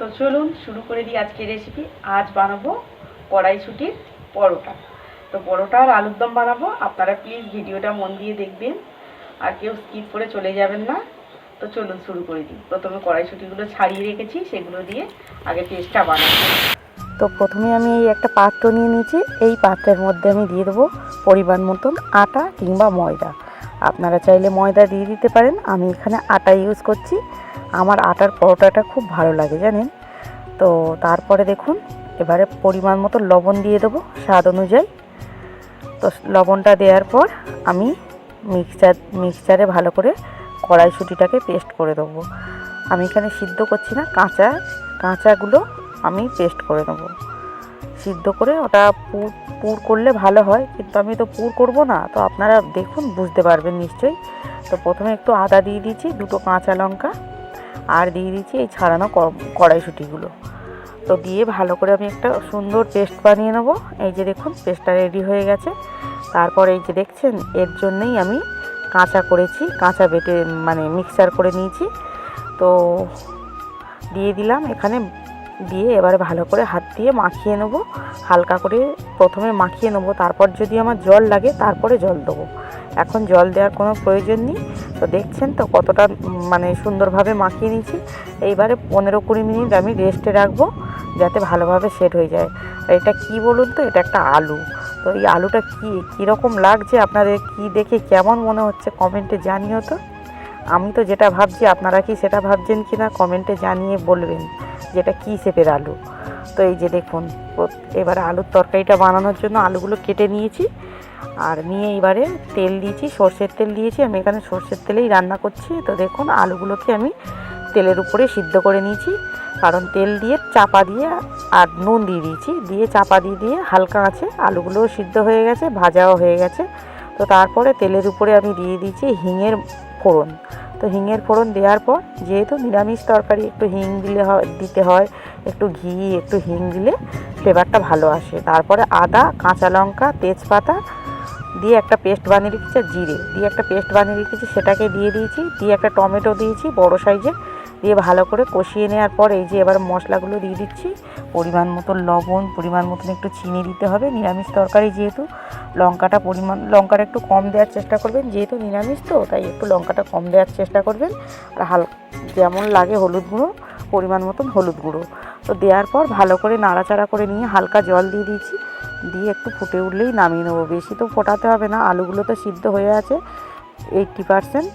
তো চলুন শুরু করে দিই আজকের রেসিপি। আজ বানাবো কড়াইশুঁটির পরোটা। তো পরোটা আর আলুর দম বানাবো। আপনারা প্লিজ ভিডিওটা মন দিয়ে দেখবেন আর কেউ স্কিপ করে চলে যাবেন না। তো চলুন শুরু করে দিই। প্রথমে কড়াইশুঁটিগুলো ছাড়িয়ে রেখেছি, সেগুলো দিয়ে আগে পেস্টটা বানাবো। তো প্রথমে আমি এই একটা পাত্র নিয়ে নিয়েছি। এই পাত্রের মধ্যে আমি দিয়ে দেবো পরিমাণ মতন আটা কিংবা ময়দা। আপনারা চাইলে ময়দা দিয়ে দিতে পারেন, আমি এখানে আটা ইউজ করছি। আমার আটার পরোটাটা খুব ভালো লাগে জানেন। তো তারপরে দেখুন এবারে পরিমাণ মতো লবণ দিয়ে দেবো স্বাদ অনুযায়ী। তো লবণটা দেওয়ার পর আমি মিক্সচারে ভালো করে কড়াইশুঁটিটাকে পেস্ট করে দেবো। আমি এখানে সিদ্ধ করছি না, কাঁচাগুলো আমি পেস্ট করে দেবো। সিদ্ধ করে ওটা পুর করলে ভালো হয়, কিন্তু আমি তো পুর করব না। তো আপনারা দেখুন বুঝতে পারবেন নিশ্চয়ই। তো প্রথমে একটু আদা দিয়ে দিয়েছি, দুটো কাঁচা লঙ্কা, আর দিয়ে দিচ্ছি এই ছাড়ানো কড়াইশুঁটিগুলো। তো দিয়ে ভালো করে আমি একটা সুন্দর পেস্ট বানিয়ে নেবো। এই যে দেখুন পেস্টটা রেডি হয়ে গেছে। তারপর এই যে দেখছেন, এর জন্যেই আমি কাঁচা বেটে মানে মিক্সচার করে নিয়েছি। তো দিয়ে দিলাম এখানে, দিয়ে এবারে ভালো করে হাত দিয়ে মাখিয়ে নেবো। হালকা করে প্রথমে মাখিয়ে নেবো, তারপর যদি আমার জল লাগে তারপরে জল দেবো। এখন জল দেওয়ার কোনো প্রয়োজন নেই। তো দেখছেন তো কতটা মানে সুন্দরভাবে মাখিয়ে নিয়েছি। এইবারে 15-20 মিনিট আমি রেস্টে রাখবো যাতে ভালোভাবে সেট হয়ে যায়। আর এটা কি বলুন তো, এটা একটা আলু। তো এই আলুটা কীরকম লাগছে, আপনাদের কি দেখে কেমন মনে হচ্ছে কমেন্টে জানিও তো। আমি তো যেটা ভাবছি আপনারা কি সেটা ভাবছেন কি না কমেন্টে জানিয়ে বলবেন যেটা কী শেপের আলু। তো এই যে দেখুন এবারে আলুর তরকারিটা বানানোর জন্য আলুগুলো কেটে নিয়েছি। আর নিয়ে এবারে তেল দিয়েছি, সর্ষের তেল দিয়েছি। আমি এখানে সর্ষের তেলেই রান্না করছি। তো দেখুন আলুগুলোকে আমি তেলের উপরে সিদ্ধ করে নিয়েছি, কারণ তেল দিয়ে চাপা দিয়ে আর নুন দিয়ে দিয়েছি, দিয়ে চাপা দিয়ে হালকা আছে আলুগুলোও সিদ্ধ হয়ে গেছে, ভাজাও হয়ে গেছে। তো তারপরে তেলের উপরে আমি দিয়ে দিয়েছি হিঙের ফোড়ন। তো হিঙের ফোড়ন দেওয়ার পর, যেহেতু নিরামিষ তরকারি একটু হিং দিতে হয়, একটু ঘি একটু হিং দিলে ফ্লেভারটা ভালো আসে। তারপরে আদা, কাঁচা লঙ্কা, তেজপাতা দিয়ে একটা পেস্ট বানিয়ে রেখেছি, জিরে দিয়ে একটা পেস্ট বানিয়ে রেখেছি, সেটাকে দিয়ে দিয়েছি। দিয়ে একটা টমেটো দিয়েছি বড় সাইজের, দিয়ে ভালো করে কষিয়ে নেওয়ার পর এই যে এবার মশলাগুলো দিয়ে দিচ্ছি। পরিমাণ মতো লবণ, পরিমাণ মতন একটু চিনি দিতে হবে। নিরামিষ তরকারি যেহেতু লঙ্কাটা একটু কম দেওয়ার চেষ্টা করবেন, যেহেতু নিরামিষ তো তাই একটু লঙ্কাটা কম দেওয়ার চেষ্টা করবেন। আর যেমন লাগে হলুদ গুঁড়ো, পরিমাণ মতন হলুদ গুঁড়ো। তো দেওয়ার পর ভালো করে নাড়াচাড়া করে নিয়ে হালকা জল দিয়ে দিয়েছি। দিয়ে একটু ফুটে উঠলেই নামিয়ে নেবো। বেশি তো ফোটাতে হবে না, আলুগুলো তো সিদ্ধ হয়ে আছে 80%।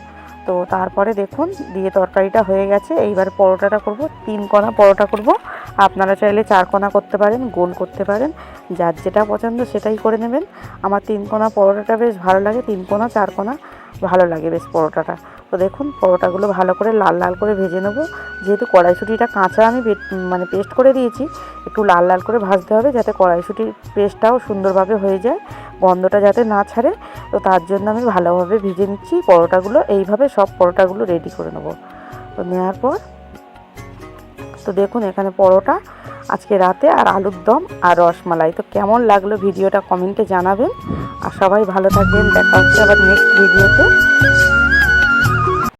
তো তারপরে দেখুন দিয়ে তরকারিটা হয়ে গেছে। এইবার পরোটাটা করব, 3 কোণা পরোটা করব। আপনারা চাইলে 4 কোণা করতে পারেন, গোল করতে পারেন, যার যেটা পছন্দ সেটাই করে নেবেন। আমার 3 কোণা পরোটাটা বেশ ভালো লাগে, 3 কোণা 4 কোণা ভালো লাগে বেশ পরোটাটা। তো দেখুন পরোটাগুলো ভালো করে লাল লাল করে ভেজে নেব। যেহেতু কড়াইশুঁটিটা কাঁচা আমি পেস্ট করে দিয়েছি, একটু লাল লাল করে ভাজতে হবে যাতে কড়াইশুঁটির পেস্টটাও সুন্দরভাবে হয়ে যায়, গন্ধটা যাতে না ছাড়ে। তো তার জন্য আমি ভালোভাবে ভেজে নিচ্ছি পরোটাগুলো। এইভাবে সব পরোটাগুলো রেডি করে নেব। তো নেওয়ার পর তো দেখুন এখানে পরোটা আজকে রাতে, আর আলুর দম আর রসমালাই। তো কেমন লাগলো ভিডিওটা কমেন্টে জানাবেন। আর সবাই ভালো থাকবেন, দেখা হচ্ছে আবার নেক্সট ভিডিওতে।